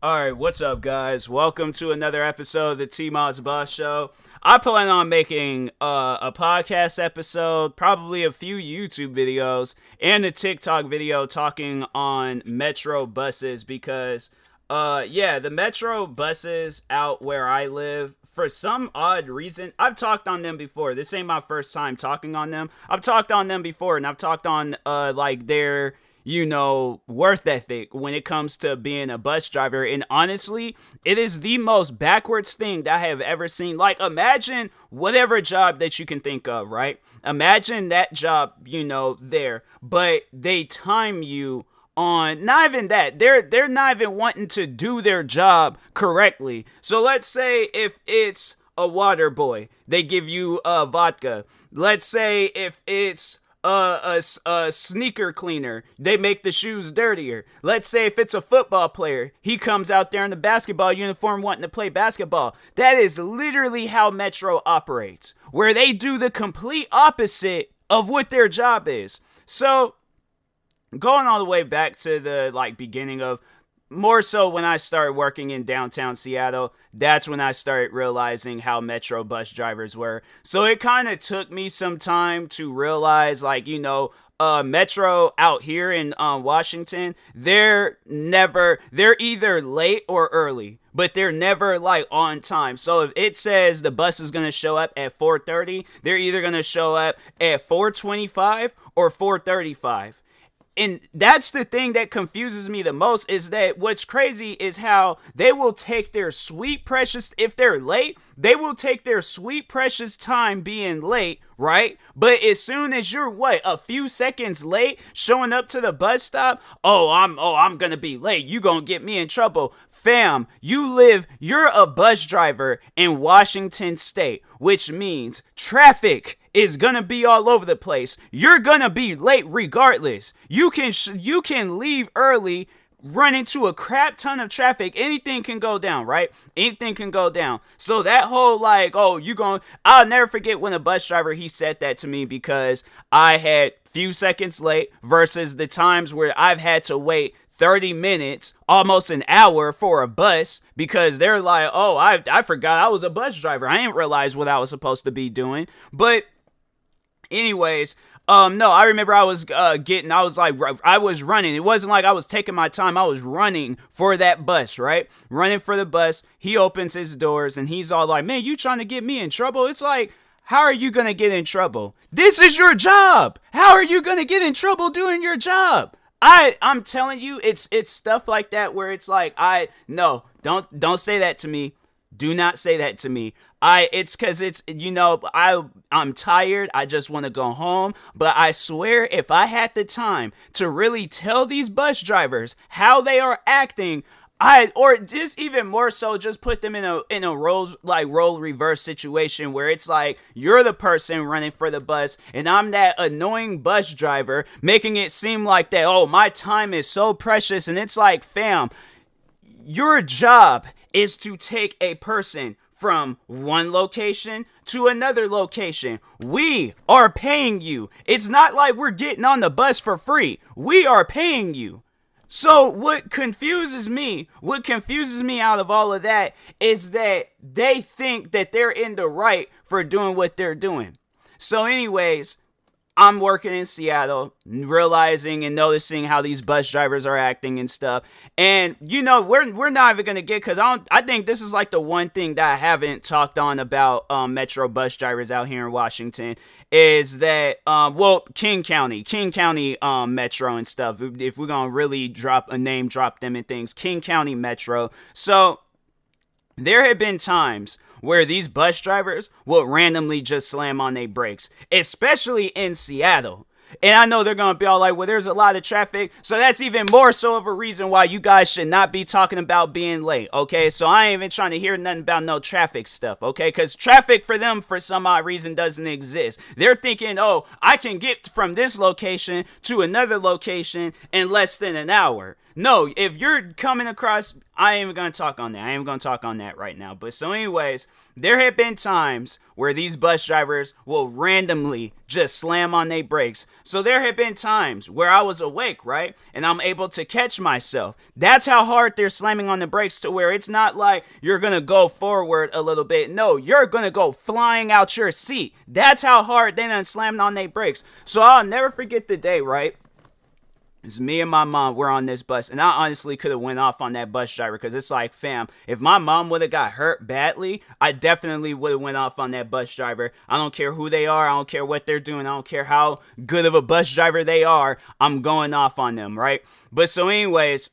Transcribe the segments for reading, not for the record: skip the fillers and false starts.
Alright, what's up, guys? Welcome to another episode of the TMossBoss Show. I plan on making a podcast episode, probably a few YouTube videos, and a TikTok video talking on metro buses because, the metro buses out where I live, for some odd reason, I've talked on them before. This ain't my first time talking on them. I've talked on them before, and I've talked on, their worth ethic when it comes to being a bus driver. And honestly, it is the most backwards thing that I have ever seen. Like, imagine whatever job that you can think of, right? Imagine that job, there, but they time you on not even that. They're not even wanting to do their job correctly. So let's say if it's a water boy, they give you vodka. Let's say if it's a sneaker cleaner, they make the shoes dirtier. Let's say if it's a football player, he comes out there in the basketball uniform wanting to play basketball. That is literally how Metro operates, where they do the complete opposite of what their job is. So going all the way back to the beginning of, more so when I started working in downtown Seattle, that's when I started realizing how Metro bus drivers were. So it kind of took me some time to realize, Metro out here in Washington, they're either late or early, but they're never on time. So if it says the bus is going to show up at 4:30, they're either going to show up at 4:25 or 4:35. And that's the thing that confuses me the most, is that what's crazy is how they will take their sweet precious, if they're late, they will take their sweet precious time being late, right? But as soon as you're a few seconds late showing up to the bus stop, I'm gonna be late, you gonna get me in trouble. Fam, you're a bus driver in Washington State, which means traffic is gonna be all over the place. You're gonna be late regardless. You can leave early, run into a crap ton of traffic. Anything can go down, right? Anything can go down. So that whole I'll never forget when a bus driver, he said that to me, because I had few seconds late versus the times where I've had to wait 30 minutes, almost an hour for a bus, because they're like, I forgot I was a bus driver. I didn't realize what I was supposed to be doing. But anyways, no, I remember I was I was running. It wasn't like I was taking my time. I was running for that bus, right? Running for the bus. He opens his doors and he's all like, man, you trying to get me in trouble? It's like, how are you going to get in trouble? This is your job. How are you going to get in trouble doing your job? I'm telling you, it's stuff like that where it's like, no, don't say that to me. Do not say that to me. It's because I'm tired. I just want to go home. But I swear, if I had the time to really tell these bus drivers how they are acting, or just even more so, just put them in a role reverse situation where it's like, you're the person running for the bus and I'm that annoying bus driver, making it seem like that, my time is so precious. And it's like, fam, your job is to take a person from one location to another location. We are paying you. It's not like we're getting on the bus for free. We are paying you. So what confuses me out of all of that is that they think that they're in the right for doing what they're doing. So anyways, I'm working in Seattle, realizing and noticing how these bus drivers are acting and stuff. And, we're not even going to get, because I think this is the one thing that I haven't talked on about Metro bus drivers out here in Washington, is that, King County Metro and stuff. If we're going to really drop them and things, King County Metro. So there have been times where these bus drivers will randomly just slam on their brakes, especially in Seattle. And I know they're going to be all like, well, there's a lot of traffic. So that's even more so of a reason why you guys should not be talking about being late, okay? So I ain't even trying to hear nothing about no traffic stuff, okay? Because traffic for them, for some odd reason, doesn't exist. They're thinking, I can get from this location to another location in less than an hour. No, if you're coming across, I ain't even gonna talk on that. I ain't even gonna talk on that right now. But so anyways, there have been times where these bus drivers will randomly just slam on their brakes. So there have been times where I was awake, right? And I'm able to catch myself. That's how hard they're slamming on the brakes, to where it's not like you're gonna go forward a little bit. No, you're gonna go flying out your seat. That's how hard they done slammed on their brakes. So I'll never forget the day, right? It's me and my mom, we're on this bus, and I honestly could have went off on that bus driver, because it's like, fam, if my mom would have got hurt badly, I definitely would have went off on that bus driver. I don't care who they are, I don't care what they're doing, I don't care how good of a bus driver they are, I'm going off on them, right? But so anyways,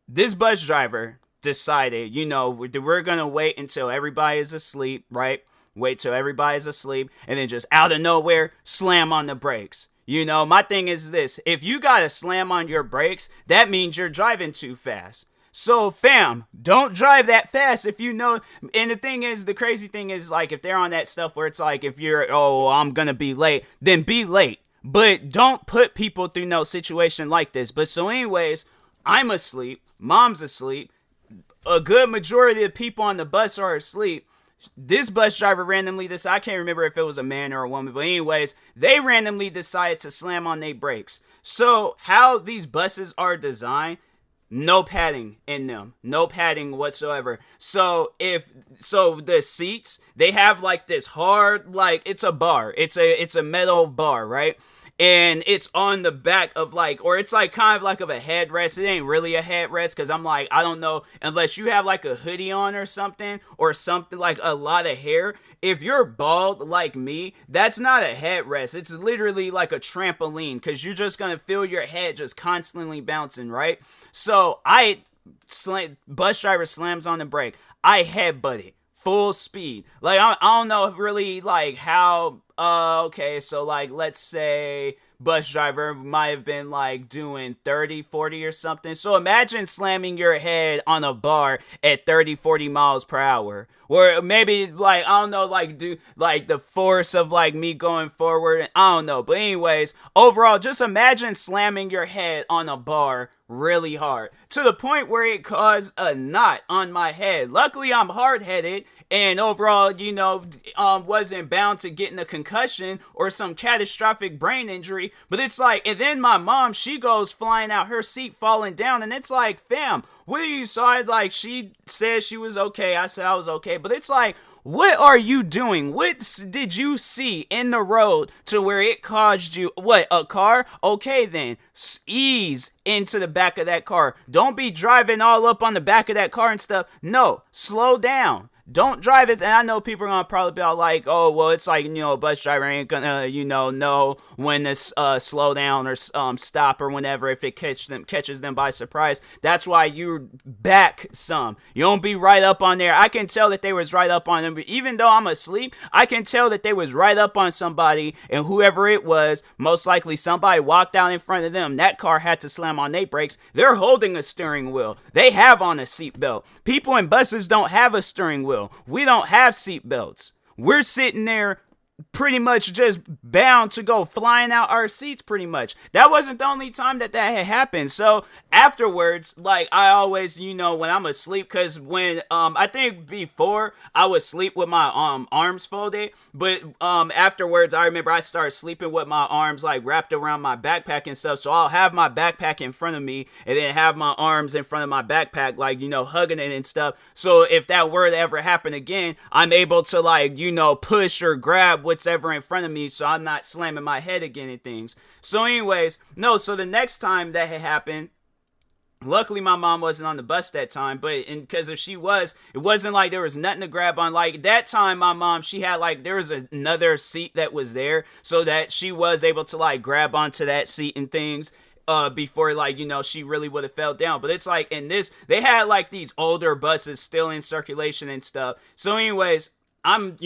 this bus driver decided, we're gonna wait until everybody is asleep, right? Wait till everybody's asleep, and then just out of nowhere, slam on the brakes. My thing is this. If you gotta slam on your brakes, that means you're driving too fast. So, fam, don't drive that fast if you know. And the crazy thing is, like, if they're on that stuff where it's like, if you're, I'm gonna be late, then be late. But don't put people through no situation like this. But so anyways, I'm asleep. Mom's asleep. A good majority of people on the bus are asleep. This bus driver randomly decided, I can't remember if it was a man or a woman, but anyways, they randomly decided to slam on their brakes. So how these buses are designed, no padding in them, no padding whatsoever. So the seats, they have like this hard, like it's a bar, it's a metal bar, right? And it's on the back of or it's like kind of like of a headrest. It ain't really a headrest, because I'm like, I don't know, unless you have like a hoodie on or something like a lot of hair. If you're bald like me, that's not a headrest. It's literally like a trampoline, because you're just gonna feel your head just constantly bouncing, right? So bus driver slams on the brake. I headbutt it. Full speed. Like, I don't know if really, like, how, okay, so, like, let's say bus driver might have been, like, doing 30, 40 or something. So imagine slamming your head on a bar at 30, 40 miles per hour. Or maybe, like, I don't know, like, do, like, the force of, like, me going forward. I don't know. But anyways, overall, just imagine slamming your head on a bar really hard, to the point where it caused a knot on my head. Luckily, I'm hard-headed, and overall, wasn't bound to getting a concussion or some catastrophic brain injury. But it's like, and then my mom, she goes flying out, her seat falling down, and it's like, fam, what are you saw? Like, she said she was okay, I said I was okay, but it's like, what are you doing? What did you see in the road to where it caused you, a car? Okay then, ease into the back of that car. Don't be driving all up on the back of that car and stuff. No, slow down. Don't drive it. And I know people are going to probably be all like, oh, well, it's like, a bus driver ain't going to, know when to slow down or stop or whenever, if it catches them by surprise. That's why you back some. You don't be right up on there. I can tell that they was right up on them. But even though I'm asleep, I can tell that they was right up on somebody, and whoever it was, most likely somebody walked out in front of them. That car had to slam on their brakes. They're holding a steering wheel. They have on a seatbelt. People in buses don't have a steering wheel. We don't have seatbelts. We're sitting there pretty much just bound to go flying out our seats pretty much. That wasn't the only time that had happened. So afterwards, like, I always, when I'm asleep, because when, I think before I would sleep with my arms folded, but afterwards I remember I started sleeping with my arms like wrapped around my backpack and stuff. So I'll have my backpack in front of me and then have my arms in front of my backpack, like, hugging it and stuff. So if that were to ever happen again, I'm able to, like, push or grab what's ever in front of me, so I'm not slamming my head again and things. So anyways, so the next time that had happened, luckily my mom wasn't on the bus that time, but because if she was, it wasn't like there was nothing to grab on. Like, that time my mom, she had, like, there was another seat that was there, so that she was able to, like, grab onto that seat and things before, like, she really would have fell down. But it's like, in this, they had, like, these older buses still in circulation and stuff. So anyways, I'm,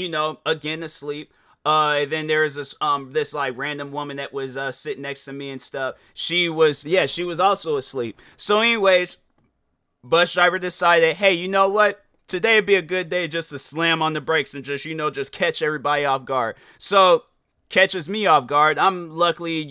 again asleep. Then there's this like random woman that was sitting next to me and stuff. She was also asleep. So anyways, bus driver decided, hey, you know what? Today'd be a good day just to slam on the brakes and just catch everybody off guard. So catches me off guard. I'm luckily,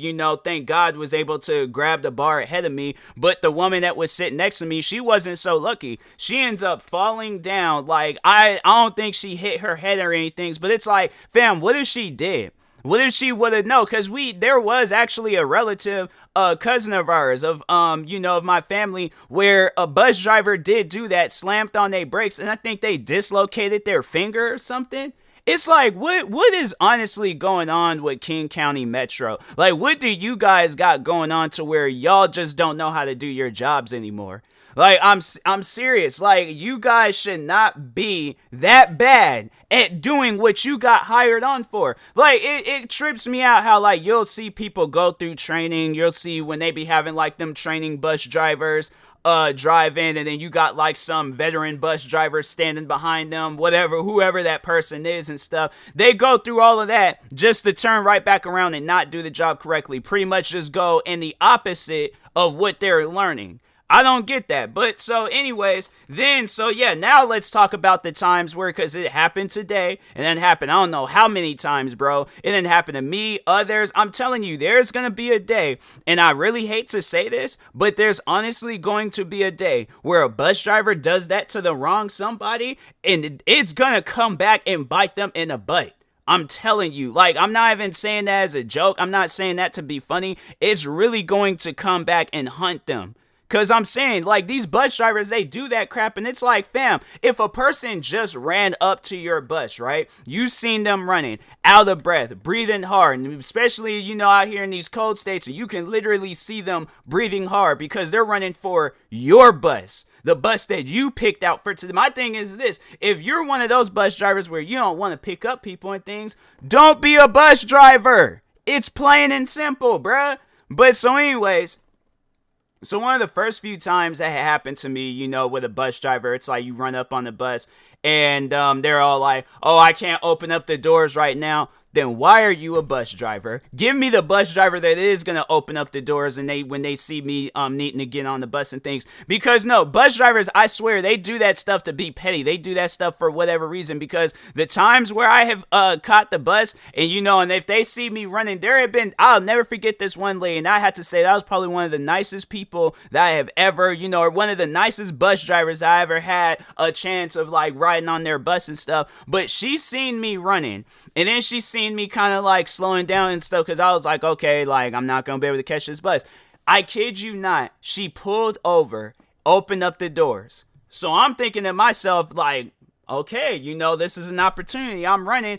thank God, was able to grab the bar ahead of me. But the woman that was sitting next to me, she wasn't so lucky. She ends up falling down. Like, I don't think she hit her head or anything, but it's like, fam, what if she did? What if she would have known? Because there was actually a relative, cousin of ours, of my family, where a bus driver did do that, slammed on their brakes, and I think they dislocated their finger or something. It's like, what is honestly going on with King County Metro? Like, what do you guys got going on to where y'all just don't know how to do your jobs anymore? Like, I'm serious. Like, you guys should not be that bad at doing what you got hired on for. Like, it trips me out how, like, you'll see people go through training. You'll see when they be having, like, them training bus drivers drive in, and then you got, like, some veteran bus driver standing behind them, whoever that person is and stuff. They go through all of that just to turn right back around and not do the job correctly. Pretty much just go in the opposite of what they're learning. I don't get that. But so anyways, now let's talk about the times where, because it happened today, and then happened I don't know how many times, bro. It didn't happen to me, others. I'm telling you, there's going to be a day, and I really hate to say this, but there's honestly going to be a day where a bus driver does that to the wrong somebody, and it's going to come back and bite them in the butt. I'm telling you, like, I'm not even saying that as a joke. I'm not saying that to be funny. It's really going to come back and hunt them. Because I'm saying, like, these bus drivers, they do that crap, and it's like, fam, if a person just ran up to your bus, right? You seen them running, out of breath, breathing hard, and especially, out here in these cold states, you can literally see them breathing hard because they're running for your bus, the bus that you picked out for today. My thing is this: if you're one of those bus drivers where you don't want to pick up people and things, don't be a bus driver. It's plain and simple, bruh. But so anyways, so one of the first few times that happened to me, with a bus driver, it's like you run up on the bus and they're all like, oh, I can't open up the doors right now. Then why are you a bus driver? Give me the bus driver that is going to open up the doors and when they see me needing to get on the bus and things. Because no, bus drivers, I swear, they do that stuff to be petty. They do that stuff for whatever reason. Because the times where I have caught the bus and and if they see me running, I'll never forget this one lady, and I had to say that was probably one of the nicest people that I have ever, or one of the nicest bus drivers I ever had a chance of like riding on their bus and stuff. But she seen me running, and then she seen me kind of like slowing down and stuff, because I was like, okay, like, I'm not gonna be able to catch this bus. I kid you not, she pulled over, opened up the doors. So I'm thinking to myself, like, okay, this is an opportunity. I'm running.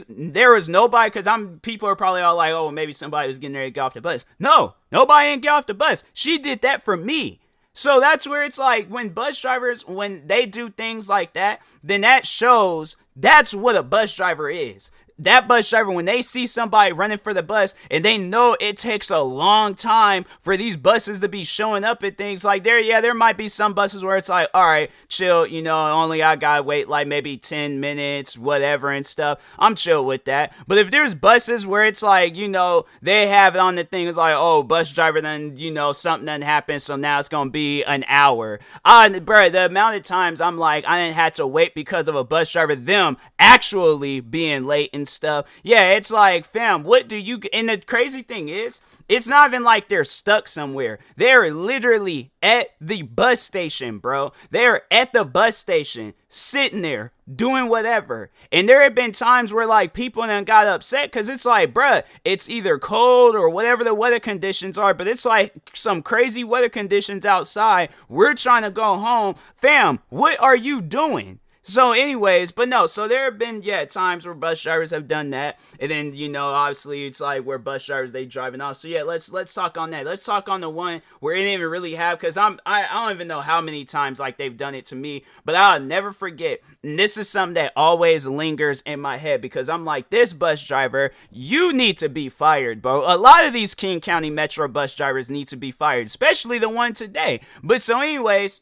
There was nobody, because people are probably all like, oh, maybe somebody was getting ready to get off the bus. No, nobody ain't get off the bus. She did that for me. So that's where it's like, when bus drivers, when they do things like that, then that shows that's what a bus driver is. That bus driver, when they see somebody running for the bus and they know it takes a long time for these buses to be showing up at things like there might be some buses where it's like, all right, chill, only I gotta wait like maybe 10 minutes, whatever and stuff. I'm chill with that. But if there's buses where it's like, they have it on the thing, it's like, oh, bus driver, then, something done happened, so now it's gonna be an hour. Bro, the amount of times I'm like, I didn't have to wait because of a bus driver, them actually being late and stuff. Yeah, it's like, fam, and the crazy thing is, it's not even like they're stuck somewhere. They're literally at the bus station, bro. They're at the bus station, sitting there, doing whatever. And there have been times where, like, people done got upset, because it's like, bruh, it's either cold or whatever the weather conditions are, but it's like some crazy weather conditions outside. We're trying to go home. Fam, what are you doing? So anyways, but no, so there have been, times where bus drivers have done that. And then, obviously it's like where bus drivers, they driving off. So yeah, let's talk on that. Let's talk on the one where it didn't even really have, because I don't even know how many times like they've done it to me, but I'll never forget. And this is something that always lingers in my head, because I'm like, this bus driver, you need to be fired, bro. A lot of these King County Metro bus drivers need to be fired, especially the one today. But so anyways,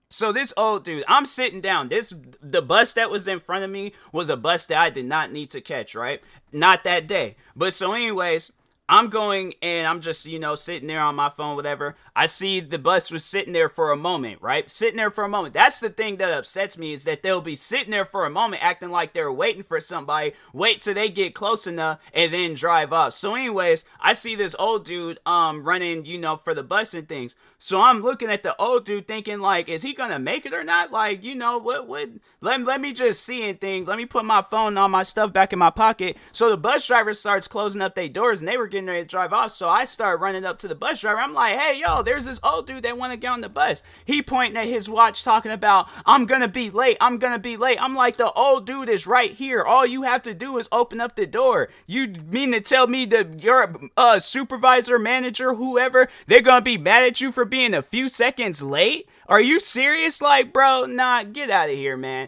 so this old dude, I'm sitting down. The bus that was in front of me was a bus that I did not need to catch, right? Not that day. But so anyways, I'm going and I'm just, sitting there on my phone, whatever. I see the bus was sitting there for a moment, right? Sitting there for a moment. That's the thing that upsets me, is that they'll be sitting there for a moment acting like they're waiting for somebody, wait till they get close enough and then drive off. So anyways, I see this old dude running, for the bus and things. So I'm looking at the old dude thinking, like, is he gonna make it or not? Like, let me just see things. Let me put my phone and all my stuff back in my pocket. So the bus driver starts closing up their doors and they were getting ready to drive off. So I start running up to the bus driver. I'm like, hey, yo, there's this old dude that want to get on the bus. He pointing at his watch talking about, I'm gonna be late. I'm like, the old dude is right here. All you have to do is open up the door. You mean to tell me that your supervisor, manager, whoever, they're gonna be mad at you for being a few seconds late? Are you serious? Like, bro, nah, get out of here, man.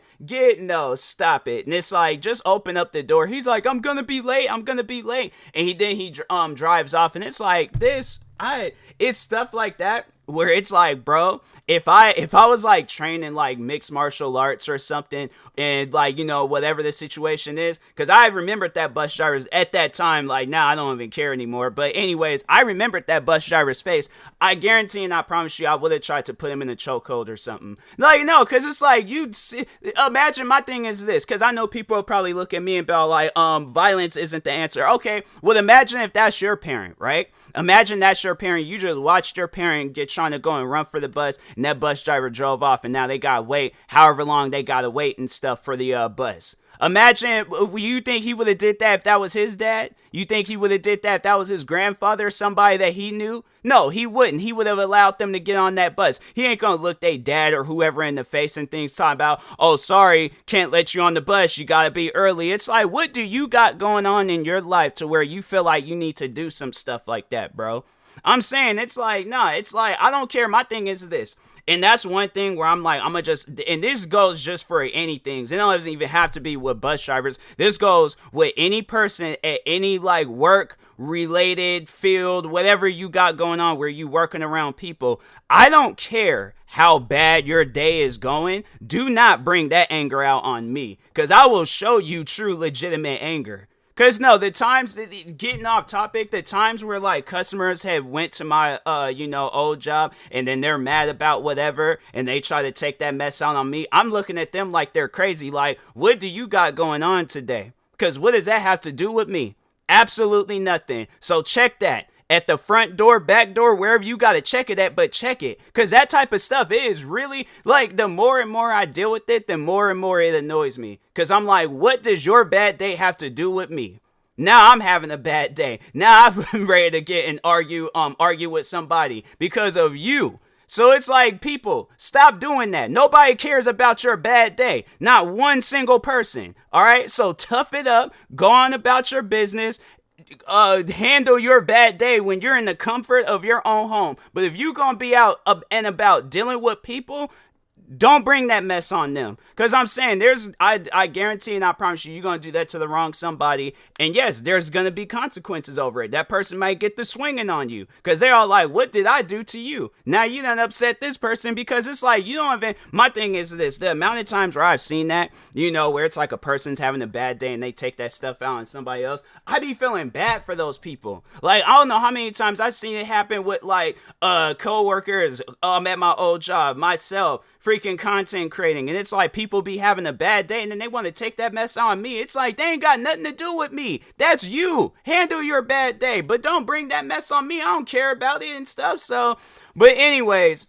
Stop it. And it's like, just open up the door. He's like, I'm gonna be late. And he drives off, and it's like it's stuff like that where it's like, bro, if I was like training like mixed martial arts or something, and like, whatever the situation is, because I remembered that bus driver's at that time, like, now I don't even care anymore, but anyways, I remembered that bus driver's face. I guarantee and I promise you I would have tried to put him in a chokehold or something. Like, no, because it's like, imagine, my thing is this, because I know people will probably look at me and be like, violence isn't the answer. Okay, well, imagine if that's your parent, right? Imagine that's your parent. You just watched your parent trying to go and run for the bus, and that bus driver drove off, and now they gotta wait however long they gotta wait and stuff for the bus. Imagine, you think he would have did that if that was his dad? You think he would have did that if that was his grandfather, somebody that he knew? No, he wouldn't. He would have allowed them to get on that bus. He ain't gonna look their dad or whoever in the face and things talking about, oh, sorry, can't let you on the bus, you gotta be early. It's like, what do you got going on in your life to where you feel like you need to do some stuff like that, bro? I'm saying, it's like, nah, it's like, I don't care. My thing is this. And that's one thing where I'm like, and this goes just for anything. It doesn't even have to be with bus drivers. This goes with any person at any like work related field, whatever you got going on where you working around people. I don't care how bad your day is going. Do not bring that anger out on me, because I will show you true legitimate anger. Because no, the times, getting off topic, the times where like customers have went to my, old job, and then they're mad about whatever, and they try to take that mess out on me, I'm looking at them like they're crazy. Like, what do you got going on today? Because what does that have to do with me? Absolutely nothing. So check that. At the front door, back door, wherever you got to check it at, but check it. Because that type of stuff is really, like, the more and more I deal with it, the more and more it annoys me. Because I'm like, what does your bad day have to do with me? Now I'm having a bad day. Now I'm ready to get and argue with somebody because of you. So it's like, people, stop doing that. Nobody cares about your bad day. Not one single person. All right? So tough it up. Go on about your business. Handle your bad day when you're in the comfort of your own home. But if you're gonna be out and about dealing with people, don't bring that mess on them. Because I'm saying, I guarantee and I promise you, you're going to do that to the wrong somebody. And yes, there's going to be consequences over it. That person might get the swinging on you. Because they're all like, what did I do to you? Now you done upset this person, because it's like, you don't even, my thing is this, the amount of times where I've seen that, where it's like a person's having a bad day and they take that stuff out on somebody else, I be feeling bad for those people. Like, I don't know how many times I've seen it happen with like, co-workers at my old job, myself, freaking content creating, and it's like people be having a bad day and then they want to take that mess on me. It's like, they ain't got nothing to do with me. That's you. Handle your bad day, but don't bring that mess on me. I don't care about it and stuff. So, but anyways,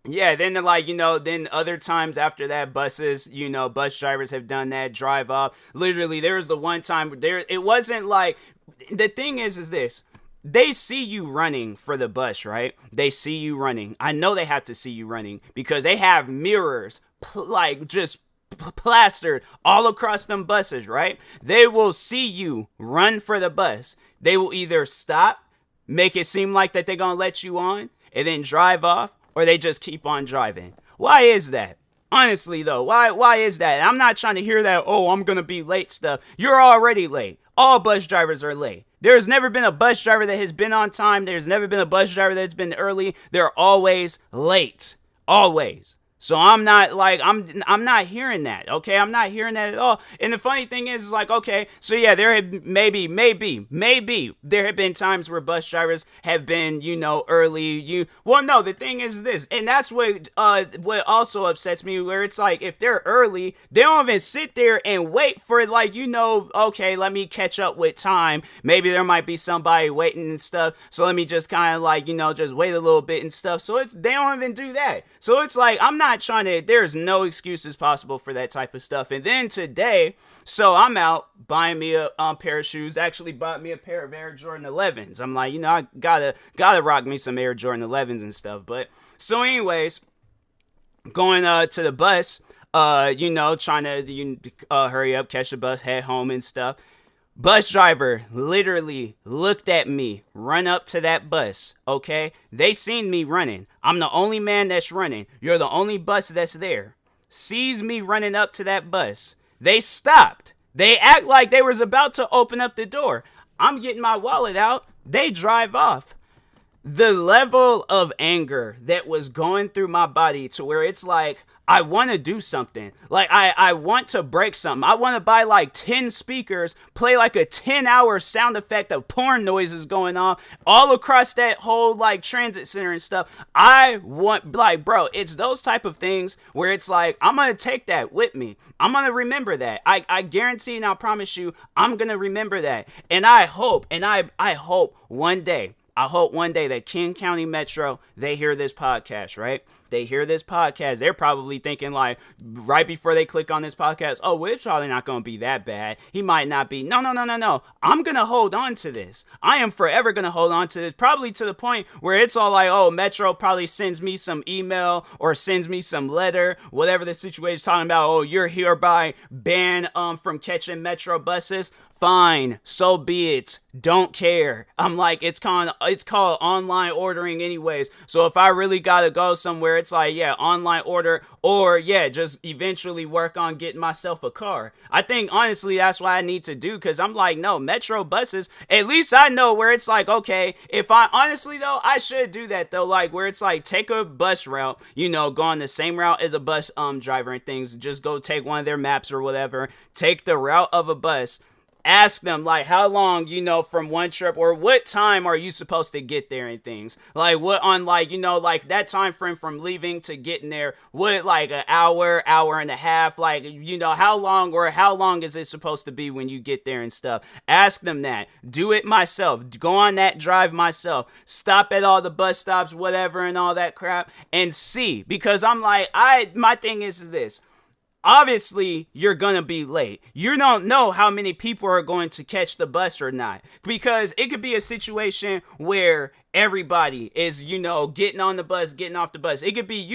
yeah, then then other times after that, bus drivers have done that, drive off. Literally, there was the one time it wasn't like, the thing is this. They see you running for the bus, right? They see you running. I know they have to see you running because they have mirrors plastered all across them buses, right? They will see you run for the bus. They will either stop, make it seem like that they're going to let you on, and then drive off, or they just keep on driving. Why is that? Honestly, though, why is that? I'm not trying to hear that, oh, I'm going to be late stuff. You're already late. All bus drivers are late. There's never been a bus driver that has been on time. There's never been a bus driver that's been early. They're always late. Always. So I'm not like I'm not hearing that. Okay, I'm not hearing that at all. And the funny thing is like, okay, so yeah, there had maybe there have been times where bus drivers have been, early. Well, no, the thing is this, and that's what also upsets me, where it's like if they're early, they don't even sit there and wait for like, okay, let me catch up with time. Maybe there might be somebody waiting and stuff. So let me just kind of like, just wait a little bit and stuff. So they don't even do that. So it's like I'm not trying to, there's no excuses possible for that type of stuff. And then today, so I'm out buying me a pair of shoes. Actually bought me a pair of Air Jordan 11s. I'm like, I gotta rock me some Air Jordan 11s and stuff. But so anyways, going to the bus, trying to hurry up, catch the bus, head home and stuff. Bus driver literally looked at me run up to that bus, okay? They seen me running. I'm the only man that's running. You're the only bus that's there. Sees me running up to that bus. They stopped. They act like they was about to open up the door. I'm getting my wallet out. They drive off. The level of anger that was going through my body to where it's like, I want to do something. Like, I want to break something. I want to buy like 10 speakers, play like a 10-hour sound effect of porn noises going on all across that whole like transit center and stuff. I want, like, bro, it's those type of things where it's like, I'm going to take that with me. I'm going to remember that. I guarantee and I promise you, I'm going to remember that. And I hope, I hope one day that King County Metro, they hear this podcast, right? They hear this podcast. They're probably thinking like right before they click on this podcast, oh, well, it's probably not going to be that bad. He might not be. No. I'm going to hold on to this. I am forever going to hold on to this, probably to the point where it's all like, oh, Metro probably sends me some email or sends me some letter, whatever the situation is talking about. Oh, you're hereby banned from catching Metro buses. Fine, so be it. Don't care. I'm like, it's called online ordering anyways. So if I really gotta go somewhere, it's like, yeah, online order, or yeah, just eventually work on getting myself a car. I think honestly that's what I need to do, because I'm like, no, Metro buses, at least I know where it's like, okay, if I honestly though, I should do that though, like where it's like take a bus route, go on the same route as a bus driver and things, just go take one of their maps or whatever, take the route of a bus. Ask them, like, how long, from one trip, or what time are you supposed to get there and things. Like, what on, like, like, that time frame from leaving to getting there, what, like, an hour and a half, like, how long is it supposed to be when you get there and stuff. Ask them that. Do it myself. Go on that drive myself. Stop at all the bus stops, whatever, and all that crap, and see. Because I'm like, my thing is this. Obviously, you're gonna be late. You don't know how many people are going to catch the bus or not. Because it could be a situation where everybody is, getting on the bus, getting off the bus. It could be,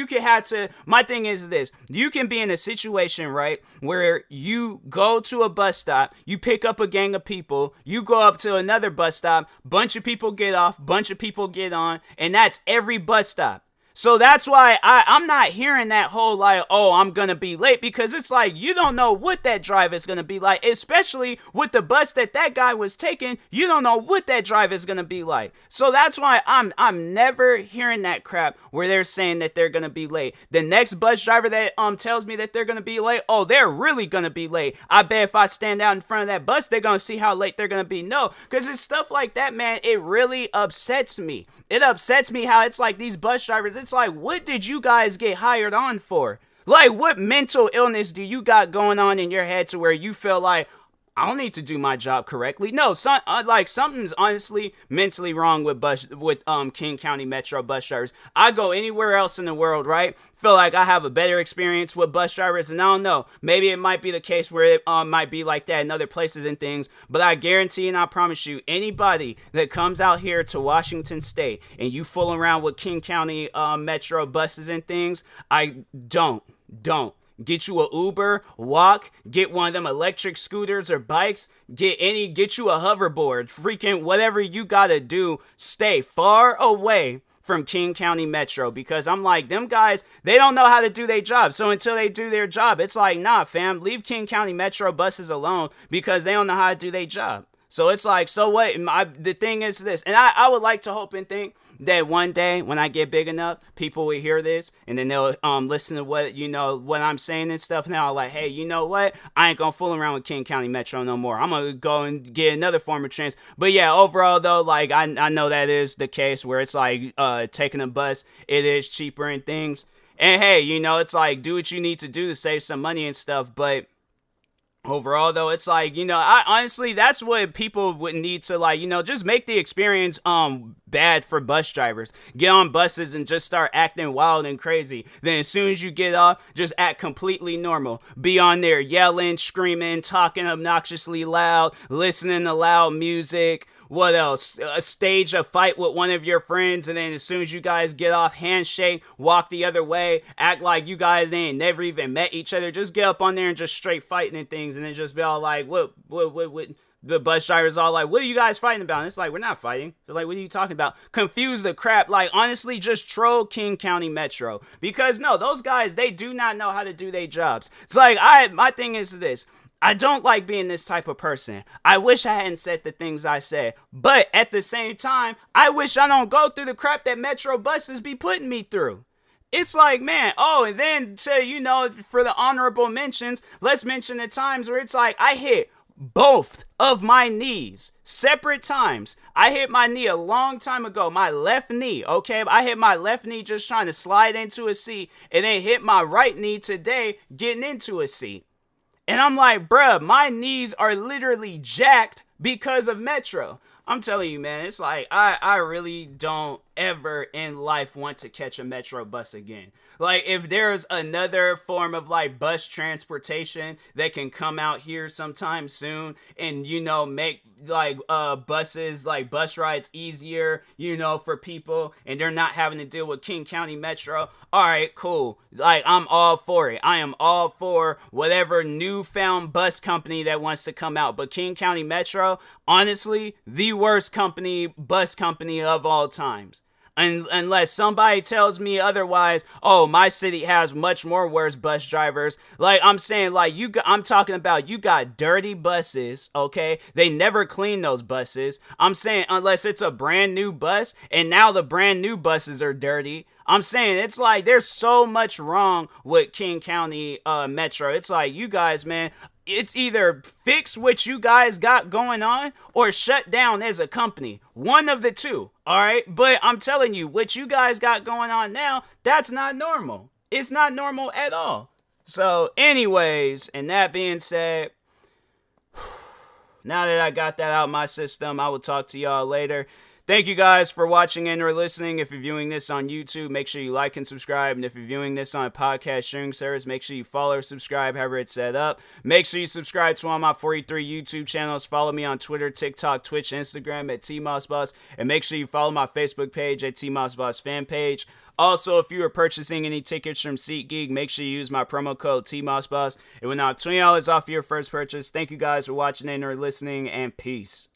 my thing is this. You can be in a situation, right, where you go to a bus stop, you pick up a gang of people, you go up to another bus stop, bunch of people get off, bunch of people get on, and that's every bus stop. So that's why I'm not hearing that whole like, oh, I'm going to be late, because it's like you don't know what that drive is going to be like, especially with the bus that guy was taking. You don't know what that drive is going to be like. So that's why I'm never hearing that crap where they're saying that they're going to be late. The next bus driver that tells me that they're going to be late, oh, they're really going to be late. I bet if I stand out in front of that bus, they're going to see how late they're going to be. No, because it's stuff like that, man. It really upsets me. It upsets me how it's like these bus drivers, it's like, what did you guys get hired on for? Like, what mental illness do you got going on in your head to where you feel like, I don't need to do my job correctly? No, something's honestly mentally wrong with King County Metro bus drivers. I go anywhere else in the world, right? Feel like I have a better experience with bus drivers, and I don't know. Maybe it might be the case where it might be like that in other places and things, but I guarantee and I promise you, anybody that comes out here to Washington State and you fool around with King County Metro buses and things, don't. Get you a Uber, walk, get one of them electric scooters or bikes, get you a hoverboard, freaking whatever you gotta do. Stay far away from King County Metro, because I'm like, them guys, they don't know how to do their job. So until they do their job, it's like, nah, fam, leave King County Metro buses alone, because they don't know how to do their job. So it's like, so what? The thing is this, and I would like to hope and think that one day when I get big enough, people will hear this and then they'll listen to what I'm saying and stuff. Now, like, hey, you know what? I ain't gonna fool around with King County Metro no more. I'm gonna go and get another form of trans. But yeah, overall though, like I know that is the case where it's like taking a bus, it is cheaper and things. And hey, it's like do what you need to do to save some money and stuff, but overall though, it's like, I honestly, that's what people would need to, like, just make the experience bad for bus drivers. Get on buses and just start acting wild and crazy. Then as soon as you get off, just act completely normal. Be on there yelling, screaming, talking obnoxiously loud, listening to loud music. What else? Stage a fight with one of your friends, and then as soon as you guys get off, handshake, walk the other way, act like you guys ain't never even met each other. Just get up on there and just straight fighting and things, and then just be all like, what? The bus driver's all like, what are you guys fighting about? And it's like, we're not fighting. They're like, what are you talking about? Confuse the crap. Like, honestly, just troll King County Metro. Because, no, those guys, they do not know how to do their jobs. It's like, my thing is this. I don't like being this type of person. I wish I hadn't said the things I said. But at the same time, I wish I don't go through the crap that Metro buses be putting me through. It's like, man, and then to, for the honorable mentions, let's mention the times where it's like I hit both of my knees separate times. I hit my knee a long time ago, my left knee, okay? I hit my left knee just trying to slide into a seat, and then hit my right knee today getting into a seat. And I'm like, bruh, my knees are literally jacked because of Metro. I'm telling you, man, it's like, I really don't ever in life want to catch a Metro bus again. Like, if there's another form of, like, bus transportation that can come out here sometime soon and, make, like, buses, like, bus rides easier, for people, and they're not having to deal with King County Metro, alright, cool. Like, I'm all for it. I am all for whatever newfound bus company that wants to come out. But King County Metro, honestly, the worst bus company of all times. Unless somebody tells me otherwise, my city has much more worse bus drivers. Like, I'm saying, like, I'm talking about you got dirty buses, okay? They never clean those buses. I'm saying, unless it's a brand new bus, and now the brand new buses are dirty. I'm saying, it's like, there's so much wrong with King County Metro. It's like, you guys, man, it's either fix what you guys got going on or shut down as a company. One of the two, all right? But I'm telling you, what you guys got going on now, that's not normal. It's not normal at all. So anyways, and that being said, now that I got that out of my system, I will talk to y'all later. Thank you guys for watching and or listening. If you're viewing this on YouTube, make sure you like and subscribe. And if you're viewing this on a podcast sharing service, make sure you follow or subscribe, however it's set up. Make sure you subscribe to one of my 43 YouTube channels. Follow me on Twitter, TikTok, Twitch, Instagram at TMossBoss. And make sure you follow my Facebook page at TMossBoss fan page. Also, if you are purchasing any tickets from SeatGeek, make sure you use my promo code TMossBoss. It will knock $20 off your first purchase. Thank you guys for watching and or listening, and peace.